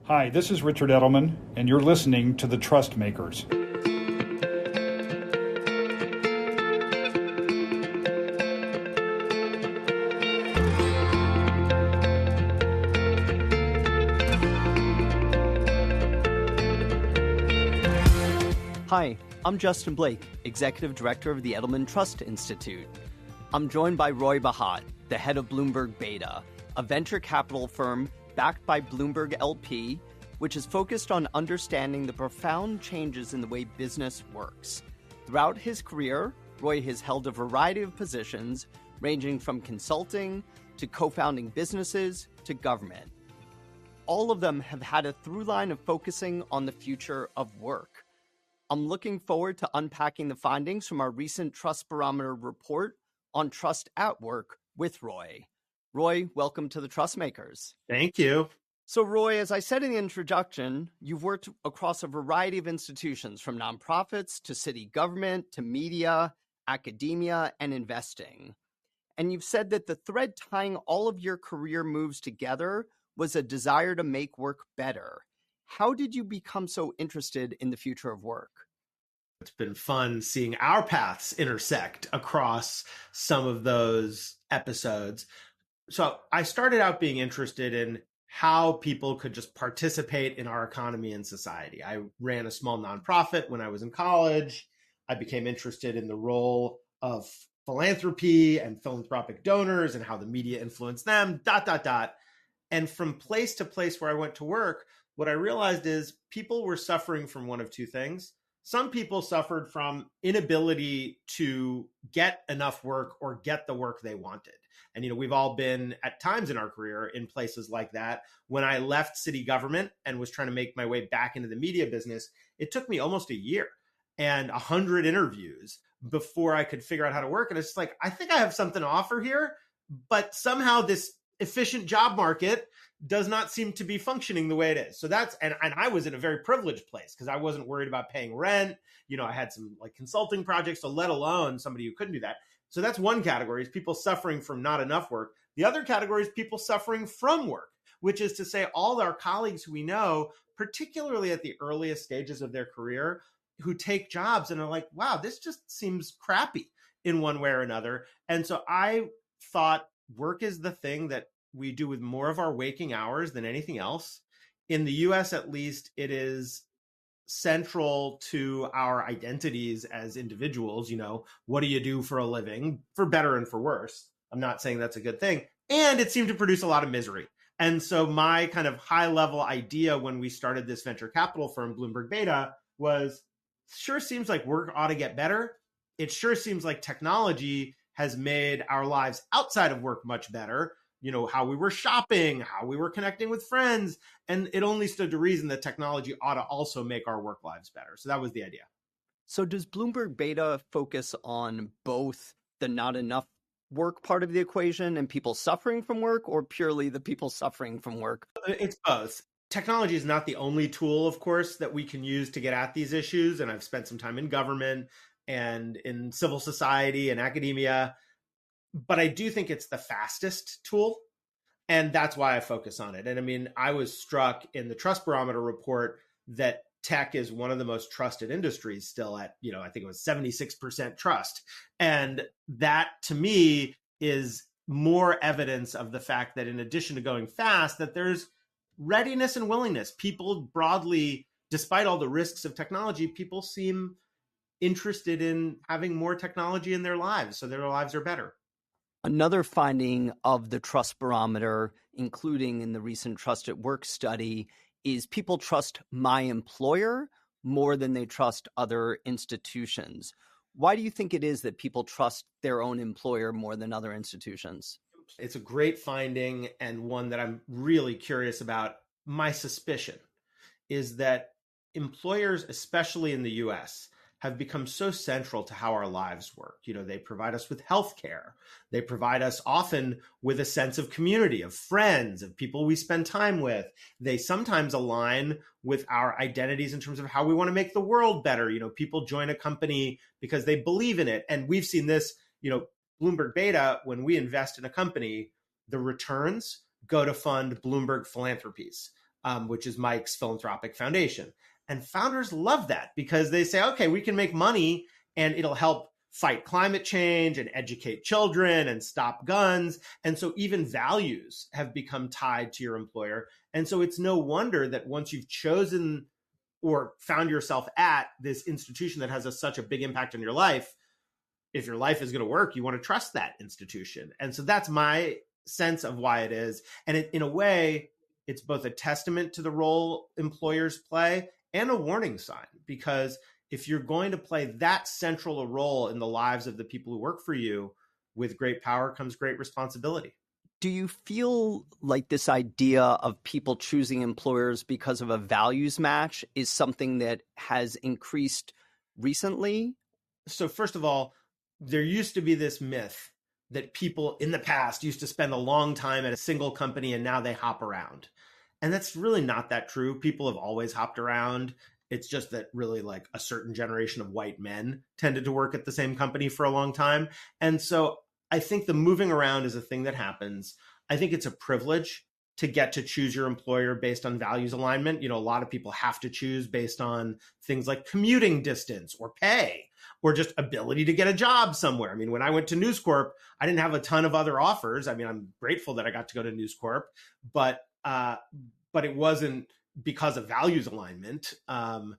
Hi, this is Richard Edelman, and you're listening to The Trust Makers. Hi, I'm Justin Blake, Executive Director of the Edelman Trust Institute. I'm joined by Roy Bahat, the head of Bloomberg Beta, a venture capital firm backed by Bloomberg LP, which is focused on understanding the profound changes in the way business works. Throughout his career, Roy has held a variety of positions, ranging from consulting to co-founding businesses to government. All of them have had a through line of focusing on the future of work. I'm looking forward to unpacking the findings from our recent Trust Barometer report on trust at work with Roy. Roy, welcome to the Trust Makers. Thank you. So Roy, as I said in the introduction, you've worked across a variety of institutions, from nonprofits to city government to media, academia, and investing. And you've said that the thread tying all of your career moves together was a desire to make work better. How did you become so interested in the future of work? It's been fun seeing our paths intersect across some of those episodes. So I started out being interested in how people could just participate in our economy and society. I ran a small nonprofit when I was in college. I became interested in the role of philanthropy and philanthropic donors and how the media influenced them, ... And from place to place where I went to work, what I realized is people were suffering from one of two things. Some people suffered from inability to get enough work or get the work they wanted. And, we've all been at times in our career in places like that. When I left city government and was trying to make my way back into the media business, it took me almost a year and 100 interviews before I could figure out how to work. And it's just like, I think I have something to offer here, but somehow this efficient job market does not seem to be functioning the way it is. So and I was in a very privileged place because I wasn't worried about paying rent. I had some consulting projects, so let alone somebody who couldn't do that. So that's one category, is people suffering from not enough work. The other category is people suffering from work, which is to say all our colleagues who we know, particularly at the earliest stages of their career, who take jobs and are like, wow, this just seems crappy in one way or another. And so I thought work is the thing that we do with more of our waking hours than anything else. In the US, at least, it is central to our identities as individuals. What do you do for a living, for better and for worse? I'm not saying that's a good thing. And it seemed to produce a lot of misery. And so my kind of high level idea when we started this venture capital firm, Bloomberg Beta, was sure seems like work ought to get better. It sure seems like technology has made our lives outside of work much better. How we were shopping, how we were connecting with friends. And it only stood to reason that technology ought to also make our work lives better. So that was the idea. So does Bloomberg Beta focus on both the not enough work part of the equation and people suffering from work, or purely the people suffering from work? It's both. Technology is not the only tool, of course, that we can use to get at these issues. And I've spent some time in government and in civil society and academia. But I do think it's the fastest tool. And that's why I focus on it. And I was struck in the Trust Barometer report that tech is one of the most trusted industries still at, I think it was 76% trust. And that to me is more evidence of the fact that in addition to going fast, that there's readiness and willingness. People broadly, despite all the risks of technology, people seem interested in having more technology in their lives so their lives are better. Another finding of the Trust Barometer, including in the recent Trust at Work study, is people trust my employer more than they trust other institutions. Why do you think it is that people trust their own employer more than other institutions? It's a great finding, and one that I'm really curious about. My suspicion is that employers, especially in the US, have become so central to how our lives work. They provide us with healthcare. They provide us often with a sense of community, of friends, of people we spend time with. They sometimes align with our identities in terms of how we want to make the world better. People join a company because they believe in it. And we've seen this, Bloomberg Beta, when we invest in a company, the returns go to fund Bloomberg philanthropies. which is Mike's philanthropic foundation. And founders love that because they say, okay, we can make money and it'll help fight climate change and educate children and stop guns. And so even values have become tied to your employer. And so it's no wonder that once you've chosen or found yourself at this institution that has such a big impact on your life, if your life is going to work, you want to trust that institution. And so that's my sense of why it is. And in a way, it's both a testament to the role employers play and a warning sign, because if you're going to play that central a role in the lives of the people who work for you, with great power comes great responsibility. Do you feel like this idea of people choosing employers because of a values match is something that has increased recently? So first of all, there used to be this myth that people in the past used to spend a long time at a single company and now they hop around. And that's really not that true. People have always hopped around. It's just that really like a certain generation of white men tended to work at the same company for a long time. And so I think the moving around is a thing that happens. I think it's a privilege to get to choose your employer based on values alignment. You know, a lot of people have to choose based on things like commuting distance or pay or just ability to get a job somewhere. I mean, when I went to News Corp, I didn't have a ton of other offers. I mean, I'm grateful that I got to go to News Corp, but it wasn't because of values alignment. So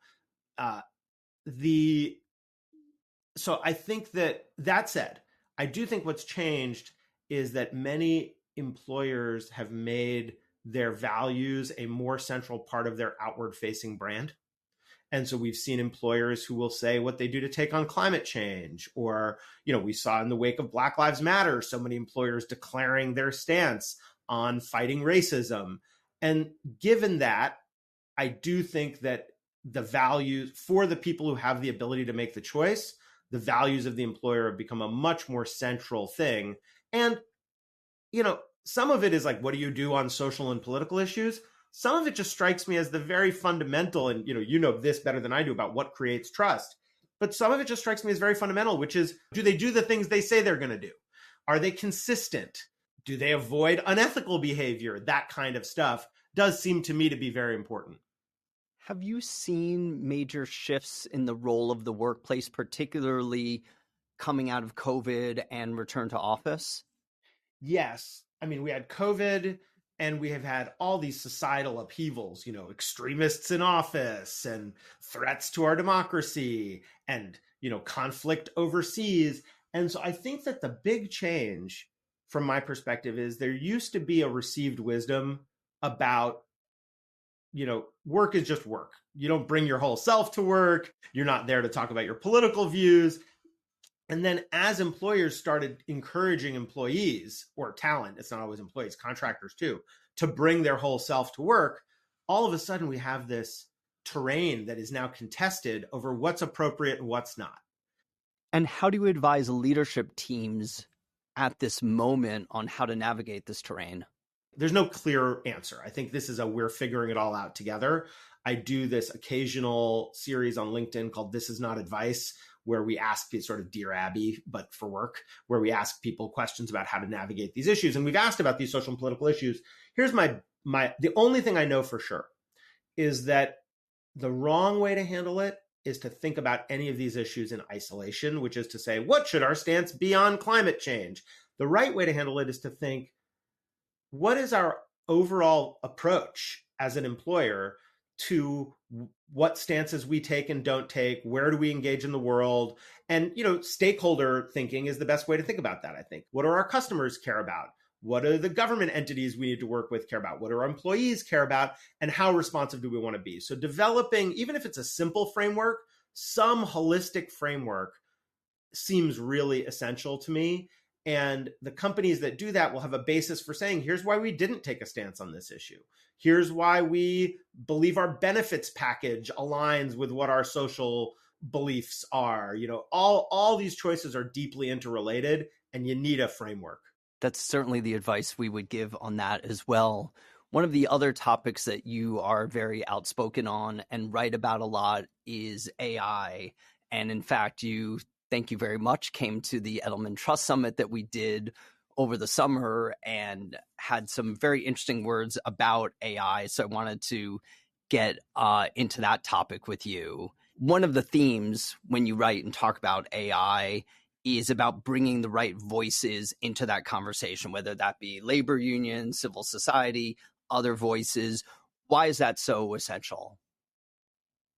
I think that said, I do think what's changed is that many employers have made their values a more central part of their outward facing brand. And so we've seen employers who will say what they do to take on climate change, or, you know, we saw in the wake of Black Lives Matter, so many employers declaring their stance on fighting racism. And given that, I do think that the values for the people who have the ability to make the choice, the values of the employer have become a much more central thing. And, you know, some of it is like, what do you do on social and political issues? Some of it just strikes me as the very fundamental, and you know this better than I do about what creates trust. But some of it just strikes me as very fundamental, which is, do they do the things they say they're going to do? Are they consistent? Do they avoid unethical behavior? That kind of stuff does seem to me to be very important. Have you seen major shifts in the role of the workplace, particularly coming out of COVID and return to office? Yes. I mean, we had COVID and we have had all these societal upheavals, you know, extremists in office and threats to our democracy and, you know, conflict overseas. And so I think that the big change from my perspective is there used to be a received wisdom about, you know, work is just work. You don't bring your whole self to work. You're not there to talk about your political views. And then as employers started encouraging employees or talent, it's not always employees, contractors too, to bring their whole self to work, all of a sudden we have this terrain that is now contested over what's appropriate and what's not. And how do you advise leadership teams at this moment on how to navigate this terrain? There's no clear answer. I think this is we're figuring it all out together. I do this occasional series on LinkedIn called This Is Not Advice, where we ask sort of Dear Abby, but for work, where we ask people questions about how to navigate these issues. And we've asked about these social and political issues. Here's the only thing I know for sure is that the wrong way to handle it is to think about any of these issues in isolation, which is to say, what should our stance be on climate change? The right way to handle it is to think, what is our overall approach as an employer to what stances we take and don't take? Where do we engage in the world? And, you know, stakeholder thinking is the best way to think about that, I think. What do our customers care about? What do the government entities we need to work with care about? What do our employees care about? And how responsive do we want to be? So developing, even if it's a simple framework, some holistic framework seems really essential to me. And the companies that do that will have a basis for saying, here's why we didn't take a stance on this issue. Here's why we believe our benefits package aligns with what our social beliefs are. You know, all these choices are deeply interrelated, and you need a framework. That's certainly the advice we would give on that as well. One of the other topics that you are very outspoken on and write about a lot is AI. And in fact, thank you very much, came to the Edelman Trust Summit that we did over the summer and had some very interesting words about AI. So I wanted to get into that topic with you. One of the themes when you write and talk about AI is about bringing the right voices into that conversation, whether that be labor unions, civil society, other voices. Why is that so essential?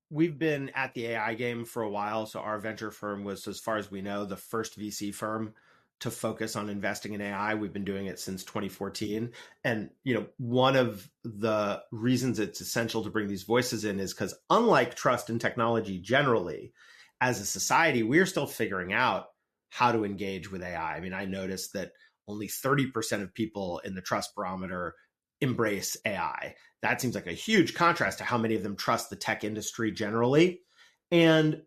We've been at the AI game for a while. So our venture firm was, as far as we know, the first VC firm to focus on investing in AI. We've been doing it since 2014. And, one of the reasons it's essential to bring these voices in is because unlike trust and technology generally, as a society, we're still figuring out how to engage with AI. I mean, I noticed that only 30% of people in the trust barometer embrace AI. That seems like a huge contrast to how many of them trust the tech industry generally. And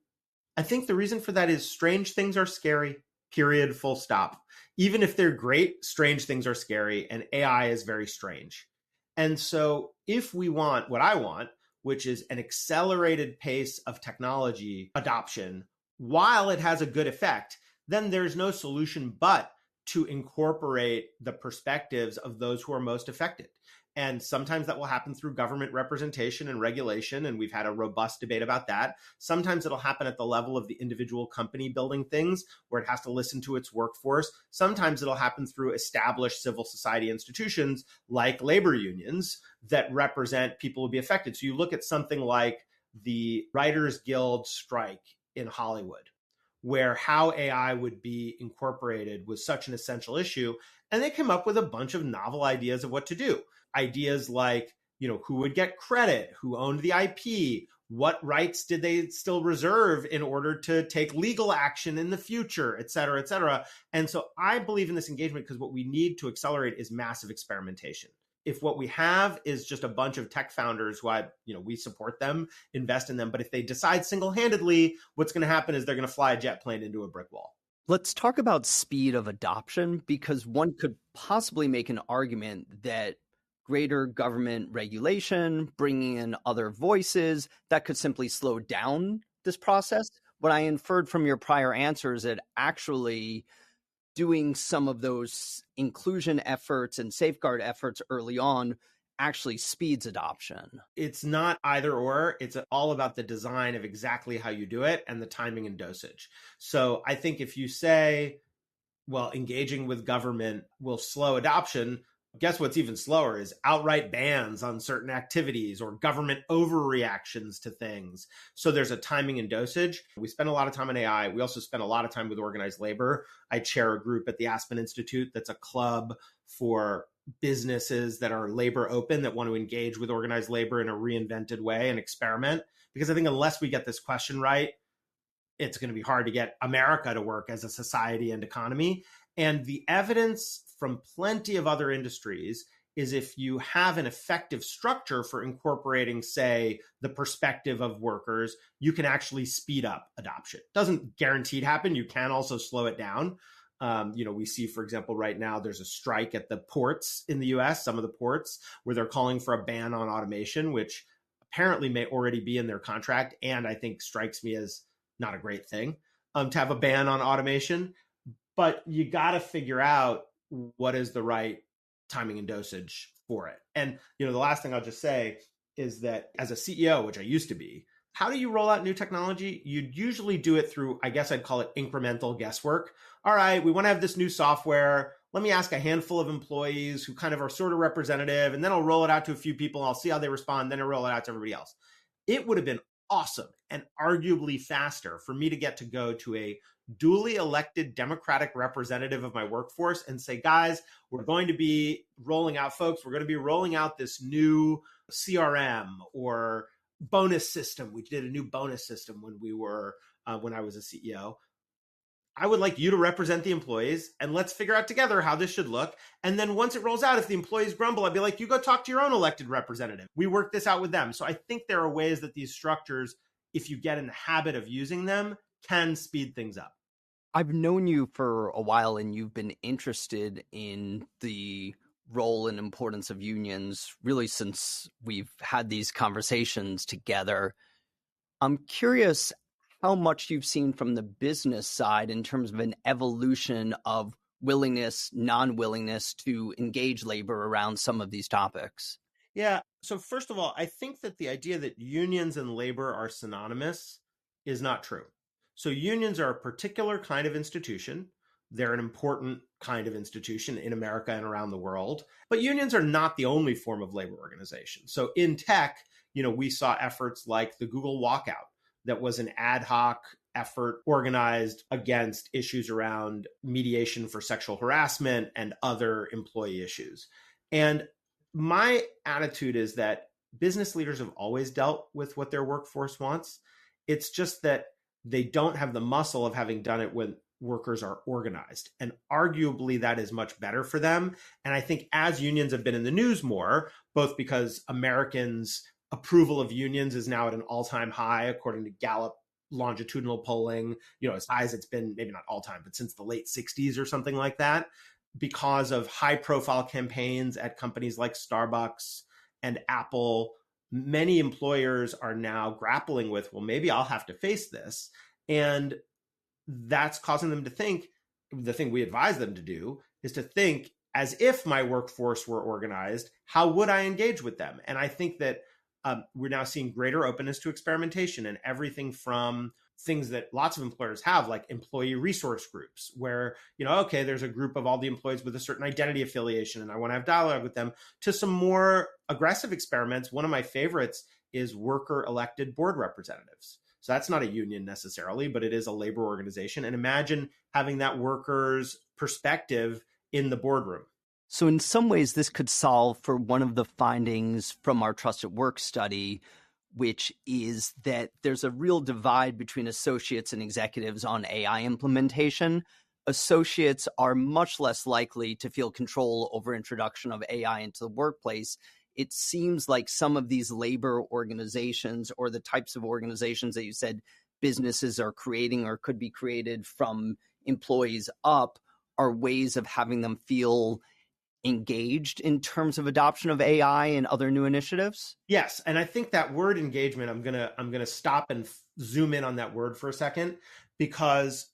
I think the reason for that is strange things are scary, period, full stop. Even if they're great, strange things are scary, and AI is very strange. And so if we want what I want, which is an accelerated pace of technology adoption, while it has a good effect, then there's no solution but to incorporate the perspectives of those who are most affected. And sometimes that will happen through government representation and regulation. And we've had a robust debate about that. Sometimes it'll happen at the level of the individual company building things where it has to listen to its workforce. Sometimes it'll happen through established civil society institutions like labor unions that represent people who will be affected. So you look at something like the Writers Guild strike in Hollywood, where how AI would be incorporated was such an essential issue. And they came up with a bunch of novel ideas of what to do. Ideas like, who would get credit, who owned the IP, what rights did they still reserve in order to take legal action in the future, et cetera, et cetera. And so I believe in this engagement because what we need to accelerate is massive experimentation. If what we have is just a bunch of tech founders who we support them, invest in them, but if they decide single-handedly, what's going to happen is they're going to fly a jet plane into a brick wall. Let's talk about speed of adoption, because one could possibly make an argument that greater government regulation, bringing in other voices, that could simply slow down this process. What I inferred from your prior answer is that actually doing some of those inclusion efforts and safeguard efforts early on actually speeds adoption. It's not either or. It's all about the design of exactly how you do it and the timing and dosage. So I think if you say, well, engaging with government will slow adoption, guess what's even slower is outright bans on certain activities or government overreactions to things. So there's a timing and dosage. We spend a lot of time on AI. We also spend a lot of time with organized labor. I chair a group at the Aspen Institute that's a club for businesses that are labor open, that want to engage with organized labor in a reinvented way and experiment. Because I think unless we get this question right, it's going to be hard to get America to work as a society and economy. And the evidence from plenty of other industries is if you have an effective structure for incorporating, say, the perspective of workers, you can actually speed up adoption. Doesn't guaranteed happen. You can also slow it down. We see, for example, right now, there's a strike at the ports in the US, some of the ports, where they're calling for a ban on automation, which apparently may already be in their contract. And I think strikes me as not a great thing to have a ban on automation. But you got to figure out what is the right timing and dosage for it. And, the last thing I'll just say is that as a CEO, which I used to be, how do you roll out new technology? You'd usually do it through, I guess I'd call it incremental guesswork. All right, we want to have this new software. Let me ask a handful of employees who kind of are sort of representative, and then I'll roll it out to a few people. I'll see how they respond. Then I'll roll it out to everybody else. It would have been awesome and arguably faster for me to get to go to a duly elected Democratic representative of my workforce and say, guys, we're going to be rolling out, folks, we're going to be rolling out this new CRM or bonus system. We did a new bonus system when I was a CEO. I would like you to represent the employees and let's figure out together how this should look. And then once it rolls out, if the employees grumble, I'd be like, you go talk to your own elected representative. We work this out with them. So I think there are ways that these structures, if you get in the habit of using them, can speed things up. I've known you for a while and you've been interested in the role and importance of unions really since we've had these conversations together. I'm curious how much you've seen from the business side in terms of an evolution of willingness, non-willingness to engage labor around some of these topics? Yeah. So first of all, I think that the idea that unions and labor are synonymous is not true. So unions are a particular kind of institution. They're an important kind of institution in America and around the world. But unions are not the only form of labor organization. So in tech, we saw efforts like the Google walkout that was an ad hoc effort organized against issues around mediation for sexual harassment and other employee issues. And my attitude is that business leaders have always dealt with what their workforce wants. It's just that they don't have the muscle of having done it when workers are organized. And arguably that is much better for them. And I think as unions have been in the news more, both because Americans' approval of unions is now at an all-time high, according to Gallup longitudinal polling, as high as it's been, maybe not all time, but since the late 60s or something like that, because of high profile campaigns at companies like Starbucks and Apple. Many employers are now grappling with, well, maybe I'll have to face this. And that's causing them to think, the thing we advise them to do is to think as if my workforce were organized, how would I engage with them? And I think that we're now seeing greater openness to experimentation and everything from things that lots of employers have, like employee resource groups, where, okay, there's a group of all the employees with a certain identity affiliation, and I want to have dialogue with them, to some more aggressive experiments. One of my favorites is worker elected board representatives. So that's not a union necessarily, but it is a labor organization. And imagine having that worker's perspective in the boardroom. So in some ways, this could solve for one of the findings from our Trust at Work study, which is that there's a real divide between associates and executives on AI implementation. Associates are much less likely to feel control over introduction of AI into the workplace. It seems like some of these labor organizations, or the types of organizations that you said businesses are creating or could be created from employees up, are ways of having them feel engaged in terms of adoption of AI and other new initiatives? Yes, and I think that word engagement, I'm gonna stop and zoom in on that word for a second, because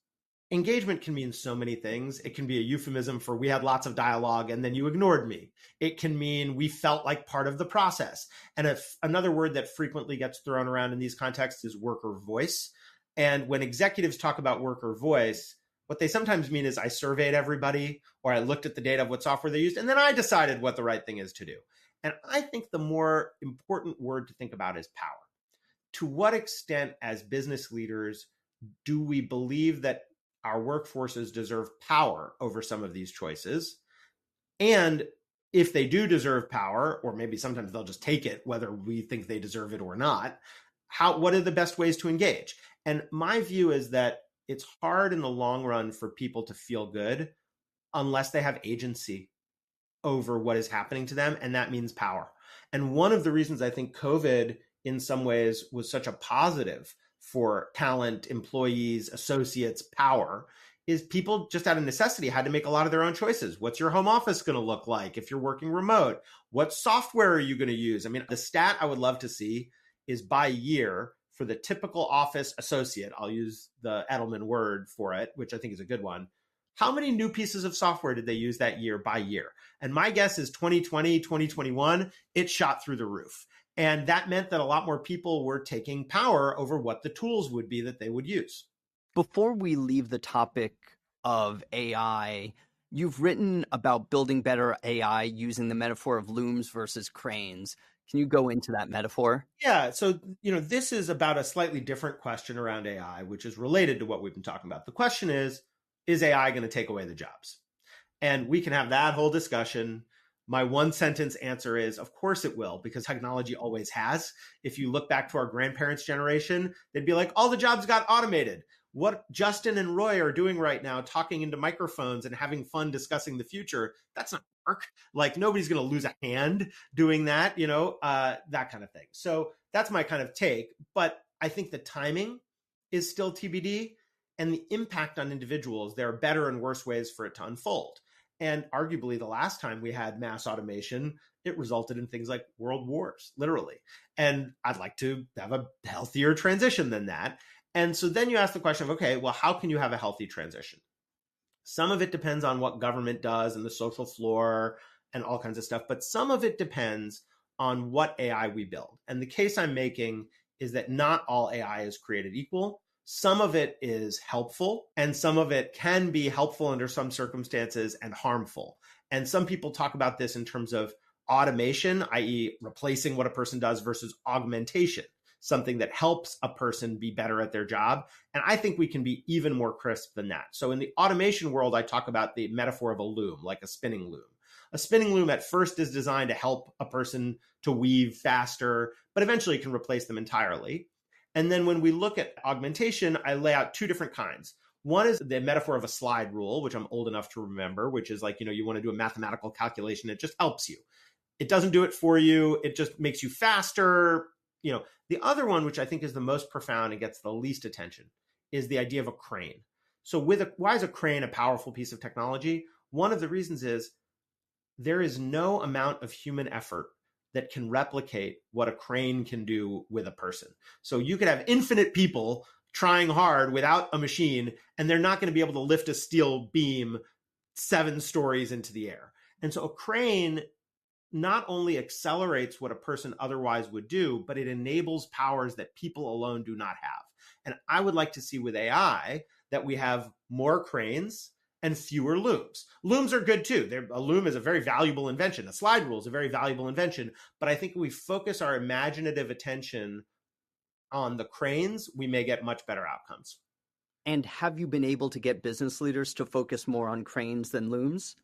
engagement can mean so many things. It can be a euphemism for we had lots of dialogue and then you ignored me. It can mean we felt like part of the process. And if another word that frequently gets thrown around in these contexts is worker voice. And when executives talk about worker voice, what they sometimes mean is I surveyed everybody, or I looked at the data of what software they used, and then I decided what the right thing is to do. And I think the more important word to think about is power. To what extent, as business leaders, do we believe that our workforces deserve power over some of these choices? And if they do deserve power, or maybe sometimes they'll just take it, whether we think they deserve it or not, what are the best ways to engage? And my view is that it's hard in the long run for people to feel good unless they have agency over what is happening to them, and that means power. And one of the reasons I think COVID in some ways was such a positive for talent, employees, associates, power, is people just out of necessity had to make a lot of their own choices. What's your home office going to look like if you're working remote? What software are you going to use? I mean, the stat I would love to see is by year for the typical office associate, I'll use the Edelman word for it, which I think is a good one. How many new pieces of software did they use that year by year? And my guess is 2020, 2021, it shot through the roof. And that meant that a lot more people were taking power over what the tools would be that they would use. Before we leave the topic of AI, you've written about building better AI using the metaphor of looms versus cranes. Can you go into that metaphor? Yeah. So, this is about a slightly different question around AI, which is related to what we've been talking about. The question is AI going to take away the jobs? And we can have that whole discussion. My one sentence answer is, of course it will, because technology always has. If you look back to our grandparents' generation, they'd be like, all the jobs got automated. What Justin and Roy are doing right now, talking into microphones and having fun discussing the future, that's not work. Like nobody's going to lose a hand doing that, that kind of thing. So that's my kind of take. But I think the timing is still TBD, and the impact on individuals, there are better and worse ways for it to unfold. And arguably the last time we had mass automation, it resulted in things like world wars, literally. And I'd like to have a healthier transition than that. And so then you ask the question of, okay, well, how can you have a healthy transition? Some of it depends on what government does and the social floor and all kinds of stuff. But some of it depends on what AI we build. And the case I'm making is that not all AI is created equal. Some of it is helpful, and some of it can be helpful under some circumstances and harmful. And some people talk about this in terms of automation, i.e., replacing what a person does, versus augmentation, something that helps a person be better at their job. And I think we can be even more crisp than that. So in the automation world, I talk about the metaphor of a loom, like a spinning loom. A spinning loom at first is designed to help a person to weave faster, but eventually can replace them entirely. And then when we look at augmentation, I lay out two different kinds. One is the metaphor of a slide rule, which I'm old enough to remember, which is like, you want to do a mathematical calculation. It just helps you. It doesn't do it for you. It just makes you faster. The other one, which I think is the most profound and gets the least attention, is the idea of a crane. So why is a crane a powerful piece of technology? One of the reasons is there is no amount of human effort that can replicate what a crane can do with a person. So you could have infinite people trying hard without a machine, and they're not going to be able to lift a steel beam 7 stories into the air. And so a crane not only accelerates what a person otherwise would do, but it enables powers that people alone do not have. And I would like to see with AI that we have more cranes and fewer looms. Looms are good too. A loom is a very valuable invention. A slide rule is a very valuable invention. But I think if we focus our imaginative attention on the cranes, we may get much better outcomes. And have you been able to get business leaders to focus more on cranes than looms?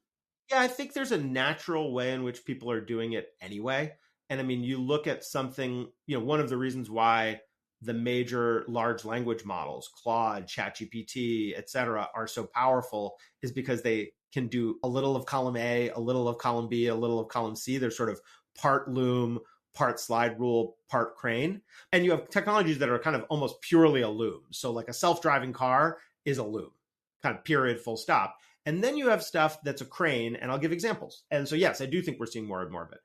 Yeah, I think there's a natural way in which people are doing it anyway. And I mean, you look at something, one of the reasons why the major large language models, Claude, ChatGPT, et cetera, are so powerful is because they can do a little of column A, a little of column B, a little of column C. They're sort of part loom, part slide rule, part crane. And you have technologies that are kind of almost purely a loom. So like a self-driving car is a loom, kind of period, full stop. And then you have stuff that's a crane, and I'll give examples. And so, yes, I do think we're seeing more and more of it.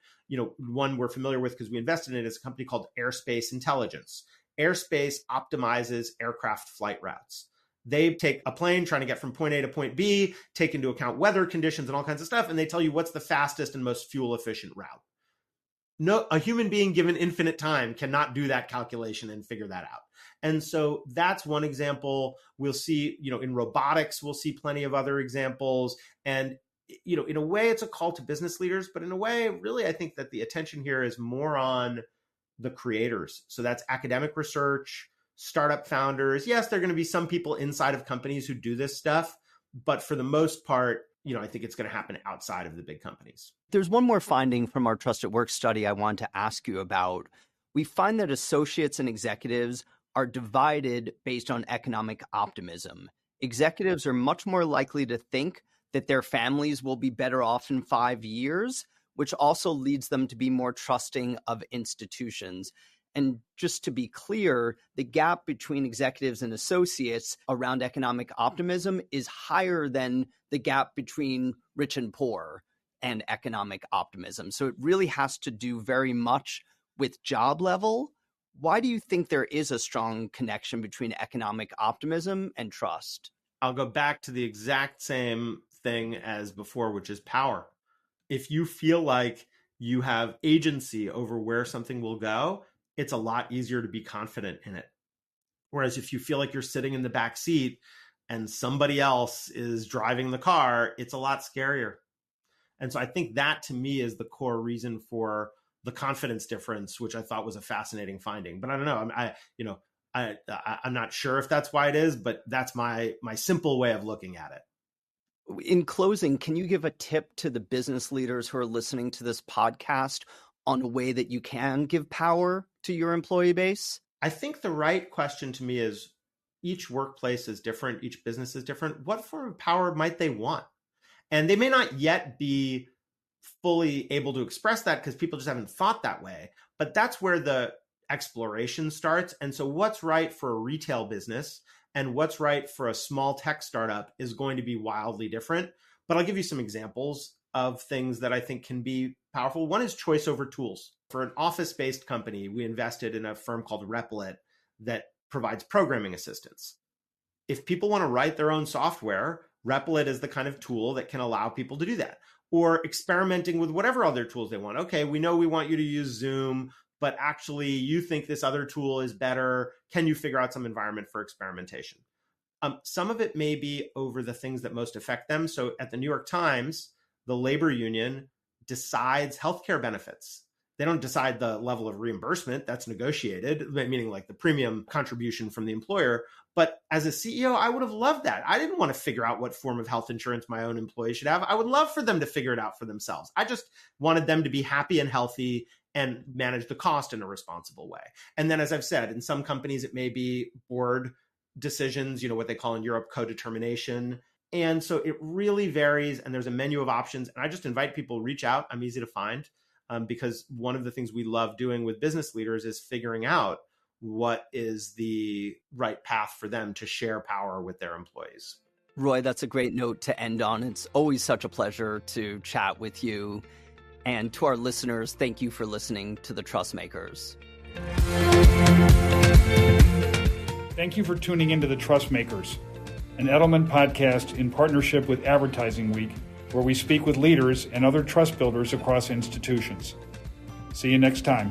One we're familiar with because we invested in it is a company called Airspace Intelligence. Airspace optimizes aircraft flight routes. They take a plane trying to get from point A to point B, take into account weather conditions and all kinds of stuff, and they tell you what's the fastest and most fuel efficient route. No, a human being given infinite time cannot do that calculation and figure that out. And so that's one example. We'll see, in robotics, we'll see plenty of other examples. And, in a way, it's a call to business leaders, but in a way, really, I think that the attention here is more on the creators. So that's academic research, startup founders. Yes, there are going to be some people inside of companies who do this stuff, but for the most part, I think it's going to happen outside of the big companies. There's one more finding from our Trust at Work study I want to ask you about. We find that associates and executives are divided based on economic optimism. Executives are much more likely to think that their families will be better off in 5 years, which also leads them to be more trusting of institutions. And just to be clear, the gap between executives and associates around economic optimism is higher than the gap between rich and poor and economic optimism. So it really has to do very much with job level. Why do you think there is a strong connection between economic optimism and trust? I'll go back to the exact same thing as before, which is power. If you feel like you have agency over where something will go, it's a lot easier to be confident in it. Whereas if you feel like you're sitting in the back seat and somebody else is driving the car, it's a lot scarier. And so I think that to me is the core reason for the confidence difference, which I thought was a fascinating finding. But I don't know. I'm not sure if that's why it is, but that's my simple way of looking at it. In closing, can you give a tip to the business leaders who are listening to this podcast on a way that you can give power to your employee base? I think the right question to me is each workplace is different, each business is different. What form of power might they want? And they may not yet be fully able to express that because people just haven't thought that way. But that's where the exploration starts. And so what's right for a retail business and what's right for a small tech startup is going to be wildly different. But I'll give you some examples of things that I think can be powerful. One is choice over tools. For an office-based company, we invested in a firm called Replit that provides programming assistance. If people want to write their own software, Replit is the kind of tool that can allow people to do that. Or experimenting with whatever other tools they want. Okay, we know we want you to use Zoom, but actually you think this other tool is better. Can you figure out some environment for experimentation? Some of it may be over the things that most affect them. So at the New York Times, the labor union decides healthcare benefits. They don't decide the level of reimbursement. That's negotiated, meaning like the premium contribution from the employer. But as a CEO, I would have loved that. I didn't want to figure out what form of health insurance my own employees should have. I would love for them to figure it out for themselves. I just wanted them to be happy and healthy and manage the cost in a responsible way. And then, as I've said, in some companies, it may be board decisions, what they call in Europe co-determination. And so it really varies, and there's a menu of options. And I just invite people, reach out. I'm easy to find, because one of the things we love doing with business leaders is figuring out what is the right path for them to share power with their employees. Roy, that's a great note to end on. It's always such a pleasure to chat with you. And to our listeners, thank you for listening to The Trust Makers. Thank you for tuning into The Trust Makers, an Edelman podcast in partnership with Advertising Week, where we speak with leaders and other trust builders across institutions. See you next time.